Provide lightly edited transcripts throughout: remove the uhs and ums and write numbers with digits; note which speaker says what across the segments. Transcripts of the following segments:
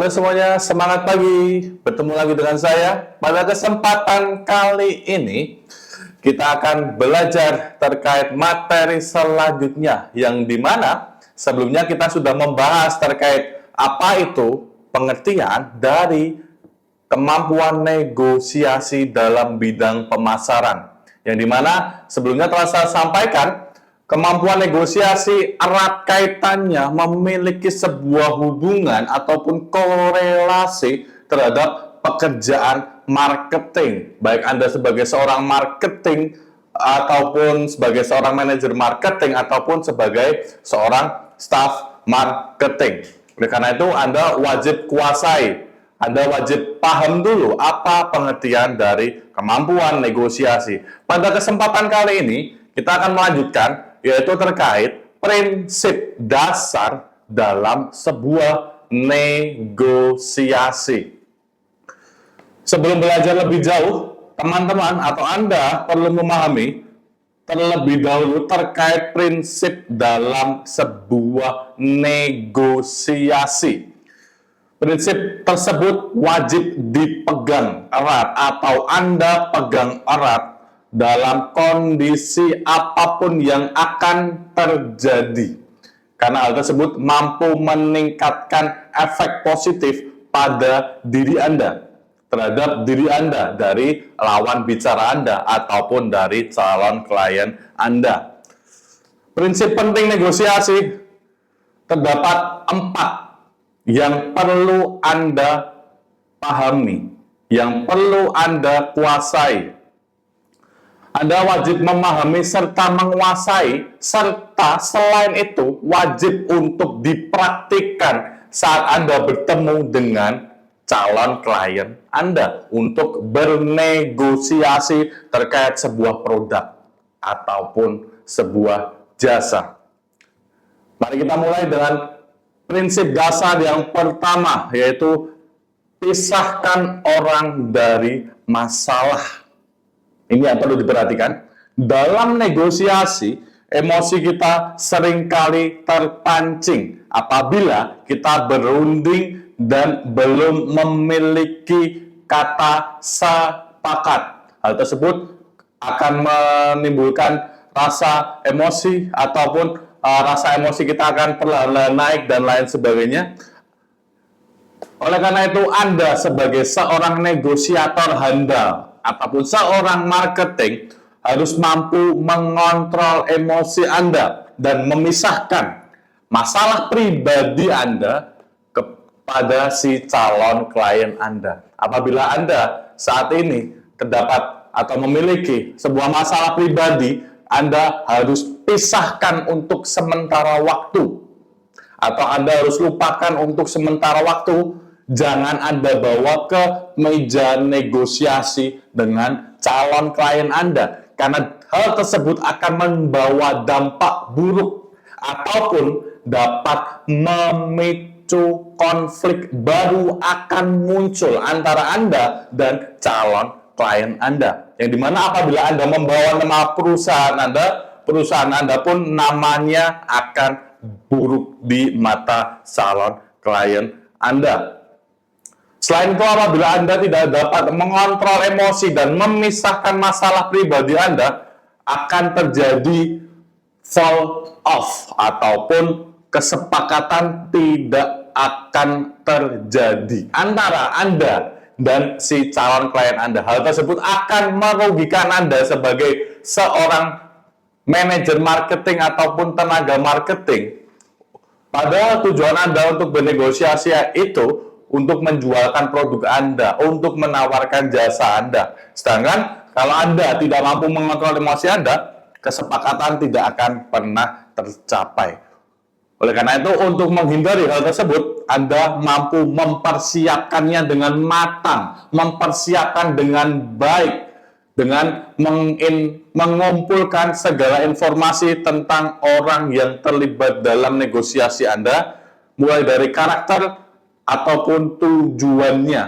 Speaker 1: Halo semuanya, semangat pagi. Bertemu lagi dengan saya. Pada kesempatan kali ini, kita akan belajar terkait materi selanjutnya, yang dimana sebelumnya kita sudah membahas terkait apa itu pengertian dari kemampuan negosiasi dalam bidang pemasaran. Yang dimana sebelumnya telah saya sampaikan, kemampuan negosiasi erat kaitannya memiliki sebuah hubungan ataupun korelasi terhadap pekerjaan marketing. Baik Anda sebagai seorang marketing, ataupun sebagai seorang manajer marketing, ataupun sebagai seorang staff marketing. Oleh karena itu, Anda wajib kuasai, Anda wajib paham dulu apa pengertian dari kemampuan negosiasi. Pada kesempatan kali ini, kita akan melanjutkan, yaitu terkait prinsip dasar dalam sebuah negosiasi. Sebelum belajar lebih jauh, teman-teman atau Anda perlu memahami terlebih dahulu terkait prinsip dalam sebuah negosiasi. Prinsip tersebut wajib dipegang erat atau Anda pegang erat dalam kondisi apapun yang akan terjadi. Karena hal tersebut mampu meningkatkan efek positif pada diri Anda, terhadap diri Anda dari lawan bicara Anda ataupun dari calon klien Anda. Prinsip penting negosiasi terdapat 4 yang perlu Anda pahami, yang perlu Anda kuasai. Anda wajib memahami serta menguasai, serta selain itu wajib untuk dipraktikkan saat Anda bertemu dengan calon klien Anda untuk bernegosiasi terkait sebuah produk ataupun sebuah jasa. Mari kita mulai dengan prinsip dasar yang pertama, yaitu pisahkan orang dari masalah. Ini yang perlu diperhatikan. Dalam negosiasi, emosi kita seringkali terpancing apabila kita berunding dan belum memiliki kata sepakat. Hal tersebut akan menimbulkan rasa emosi ataupun rasa emosi kita akan perlahan-lahan naik dan lain sebagainya. Oleh karena itu, Anda sebagai seorang negosiator handal ataupun seorang marketing harus mampu mengontrol emosi Anda dan memisahkan masalah pribadi Anda kepada si calon klien Anda. Apabila Anda saat ini terdapat atau memiliki sebuah masalah pribadi, Anda harus pisahkan untuk sementara waktu, atau Anda harus lupakan untuk sementara waktu. Jangan Anda bawa ke meja negosiasi dengan calon klien Anda, karena hal tersebut akan membawa dampak buruk ataupun dapat memicu konflik baru akan muncul antara Anda dan calon klien Anda. Yang dimana apabila Anda membawa nama perusahaan Anda pun namanya akan buruk di mata calon klien Anda. Selain itu, apabila Anda tidak dapat mengontrol emosi dan memisahkan masalah pribadi Anda, akan terjadi fall off ataupun kesepakatan tidak akan terjadi antara Anda dan si calon klien Anda. Hal tersebut akan merugikan Anda sebagai seorang manajer marketing ataupun tenaga marketing. Padahal tujuan Anda untuk bernegosiasi itu untuk menjualkan produk Anda, untuk menawarkan jasa Anda. Sedangkan kalau Anda tidak mampu mengontrol emosi Anda, kesepakatan tidak akan pernah tercapai. Oleh karena itu, untuk menghindari hal tersebut, Anda mampu mempersiapkannya dengan matang, mempersiapkan dengan baik, dengan mengumpulkan segala informasi tentang orang yang terlibat dalam negosiasi Anda, mulai dari karakter ataupun tujuannya.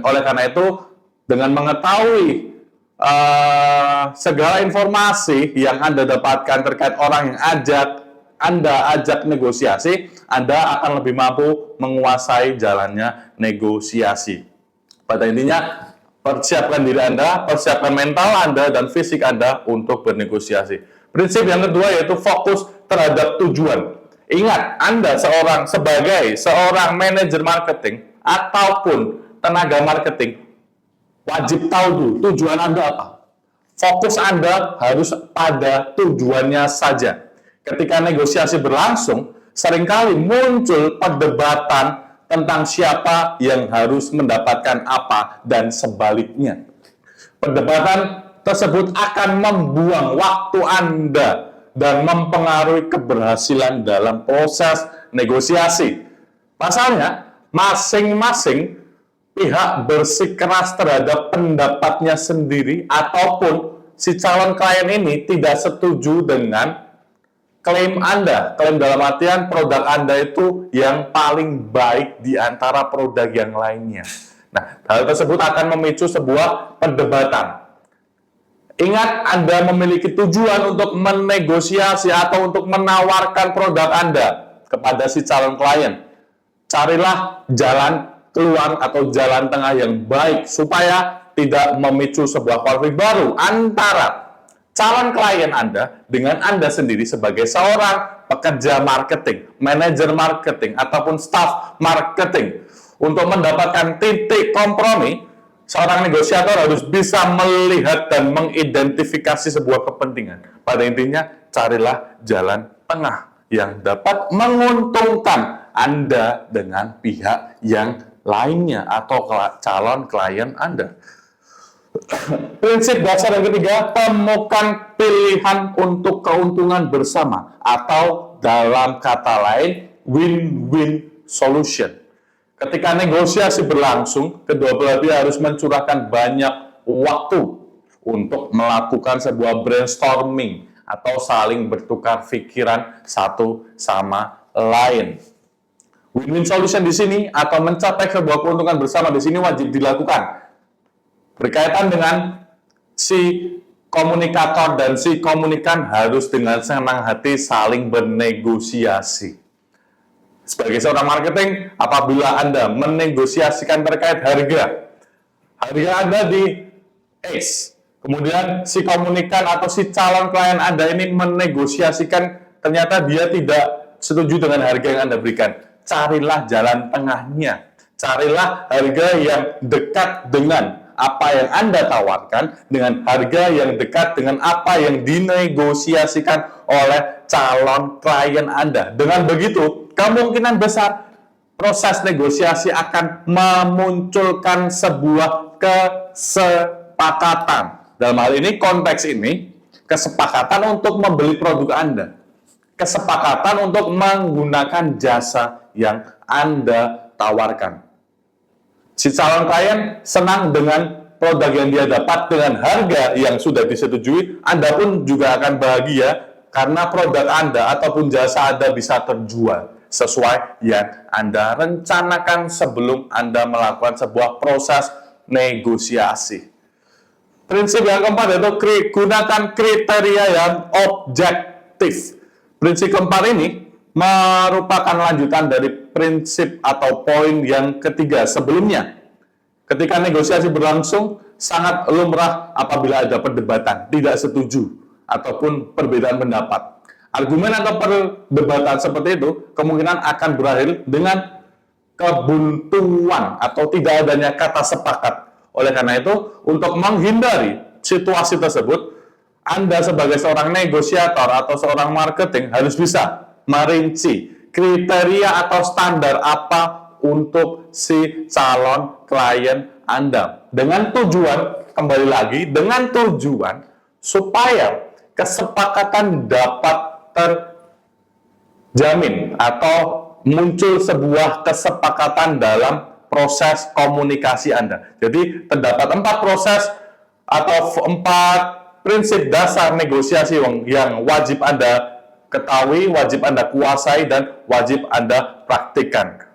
Speaker 1: Oleh karena itu, dengan mengetahui segala informasi yang Anda dapatkan terkait orang yang Anda ajak negosiasi, Anda akan lebih mampu menguasai jalannya negosiasi. Pada intinya, persiapkan diri Anda, persiapkan mental Anda dan fisik Anda untuk bernegosiasi. Prinsip yang kedua yaitu fokus terhadap tujuan. Ingat, Anda sebagai seorang manajer marketing ataupun tenaga marketing, wajib tahu dulu tujuan Anda apa. Fokus Anda harus pada tujuannya saja. Ketika negosiasi berlangsung, seringkali muncul perdebatan tentang siapa yang harus mendapatkan apa dan sebaliknya. Perdebatan tersebut akan membuang waktu Anda dan mempengaruhi keberhasilan dalam proses negosiasi. Pasalnya, masing-masing pihak bersikeras terhadap pendapatnya sendiri ataupun si calon klien ini tidak setuju dengan klaim Anda. Klaim dalam artian produk Anda itu yang paling baik di antara produk yang lainnya. Nah, hal tersebut akan memicu sebuah perdebatan. Ingat, Anda memiliki tujuan untuk menegosiasi atau untuk menawarkan produk Anda kepada si calon klien. Carilah jalan keluar atau jalan tengah yang baik supaya tidak memicu sebuah konflik baru antara calon klien Anda dengan Anda sendiri sebagai seorang pekerja marketing, manajer marketing, ataupun staff marketing. Untuk mendapatkan titik kompromi, seorang negosiator harus bisa melihat dan mengidentifikasi sebuah kepentingan. Pada intinya, carilah jalan tengah yang dapat menguntungkan Anda dengan pihak yang lainnya atau calon klien Anda. Prinsip dasar yang ketiga, temukan pilihan untuk keuntungan bersama atau dalam kata lain, win-win solution. Ketika negosiasi berlangsung, kedua belah pihak harus mencurahkan banyak waktu untuk melakukan sebuah brainstorming atau saling bertukar pikiran satu sama lain. Win-win solution di sini atau mencapai sebuah keuntungan bersama di sini wajib dilakukan. Berkaitan dengan si komunikator dan si komunikan harus dengan senang hati saling bernegosiasi. Sebagai seorang marketing, apabila Anda menegosiasikan terkait harga Anda di X, kemudian si komunikan atau si calon klien Anda ini menegosiasikan ternyata dia tidak setuju dengan harga yang Anda berikan. Carilah jalan tengahnya. Carilah harga yang dekat dengan apa yang Anda tawarkan, dengan harga yang dekat dengan apa yang dinegosiasikan oleh calon klien Anda. Dengan begitu, kemungkinan besar proses negosiasi akan memunculkan sebuah kesepakatan. Dalam hal ini, konteks ini, kesepakatan untuk membeli produk Anda. Kesepakatan untuk menggunakan jasa yang Anda tawarkan. Si calon klien senang dengan produk yang dia dapat dengan harga yang sudah disetujui. Anda pun juga akan bahagia karena produk Anda ataupun jasa Anda bisa terjual sesuai yang Anda rencanakan sebelum Anda melakukan sebuah proses negosiasi. Prinsip yang keempat yaitu gunakan kriteria yang objektif. Prinsip keempat ini merupakan lanjutan dari prinsip atau poin yang ketiga sebelumnya. Ketika negosiasi berlangsung, sangat lumrah apabila ada perdebatan, tidak setuju, ataupun perbedaan pendapat. Argumen atau perdebatan seperti itu kemungkinan akan berakhir dengan kebuntuan atau tidak adanya kata sepakat. Oleh karena itu, untuk menghindari situasi tersebut, Anda sebagai seorang negosiator atau seorang marketing harus bisa merinci kriteria atau standar apa untuk si calon klien Anda. Dengan tujuan, kembali lagi, dengan tujuan supaya kesepakatan dapat terjamin atau muncul sebuah kesepakatan dalam proses komunikasi Anda. Jadi, terdapat 4 proses atau 4 prinsip dasar negosiasi yang wajib Anda ketahui, wajib Anda kuasai, dan wajib Anda praktikkan.